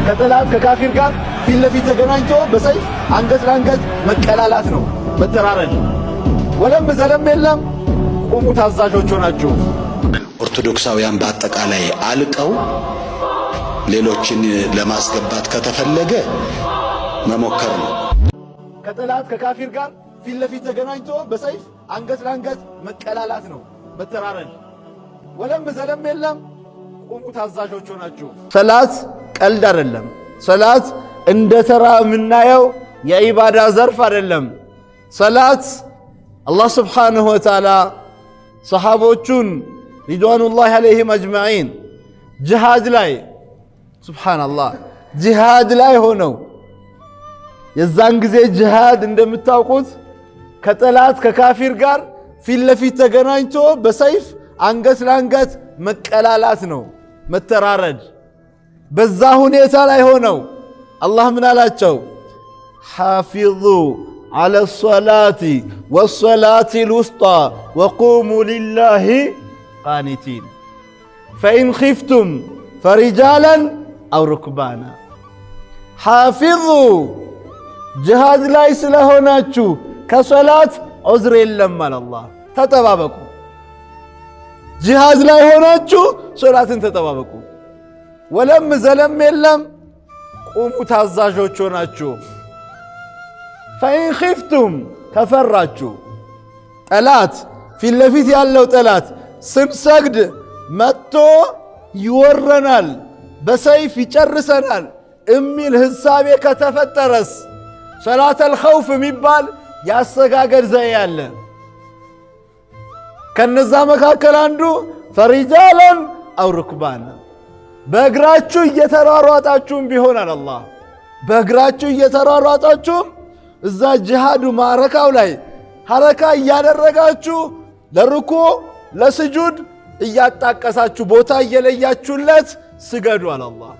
ከጠላት ከካፊር ጋር ፊት ለፊት ተገናኝቶ በሰይፍ አንገት ለአንገት መቀላላት ነው፣ መተራረድ። ወለም ዘለም የለም። ቁሙ ታዛዦች ሆናችሁ። ኦርቶዶክሳውያን በአጠቃላይ አልቀው ሌሎችን ለማስገባት ከተፈለገ መሞከር ነው። ከጠላት ከካፊር ጋር ፊት ለፊት ተገናኝቶ በሰይፍ አንገት ለአንገት መቀላላት ነው፣ መተራረድ። ወለም ዘለም የለም። ቁሙ ታዛዦች ሆናችሁ። ሰላት ቀልድ አይደለም። ሰላት እንደ ተራ የምናየው የኢባዳ ዘርፍ አይደለም። ሰላት አላህ ስብሓንሁ ወተዓላ ሰሓቦቹን ሪድዋኑላሂ ዐለይሂም አጅመዒን ጅሃድ ላይ ሱብሓነላህ ጅሃድ ላይ ሆነው የዛን ጊዜ ጅሃድ እንደምታውቁት ከጠላት ከካፊር ጋር ፊት ለፊት ተገናኝቶ በሰይፍ አንገት ለአንገት መቀላላት ነው፣ መተራረድ። በዛ ሁኔታ ላይ ሆነው አላህ ምን አላቸው? ሓፊዙ ዐለ ሰላቲ ወሰላቲ ልውስጣ ወቁሙ ሊላሂ ቃኒቲን ፈኢን ኺፍቱም ፈሪጃለን አው ሩክባና። ሓፊዙ ጅሃድ ላይ ስለሆናችሁ ከሰላት ዑዝር የለም አለ አላህ። ተጠባበቁ። ጅሃድ ላይ ሆናችሁ ሶላትን ተጠባበቁ። ወለም ዘለም የለም። ቁሙ ታዛዦች ሆናችሁ። ፈኢን ኺፍቱም ከፈራችሁ፣ ጠላት ፊት ለፊት ያለው ጠላት ስንሰግድ መጥቶ ይወረናል፣ በሰይፍ ይጨርሰናል እሚል ህሳቤ ከተፈጠረስ ሰላተል ኸውፍ የሚባል ያሰጋገድ ዘዬ አለ። ከነዛ መካከል አንዱ ፈሪጃለን አው ሩክባና፣ በእግራችሁ እየተሯሯጣችሁም ቢሆን አለ አላህ። በእግራችሁ እየተሯሯጣችሁም እዛ ጅሃዱ ማዕረካው ላይ ሐረካ እያደረጋችሁ ለርኩ ለስጁድ እያጣቀሳችሁ ቦታ እየለያችሁለት ስገዱ አለ አላህ።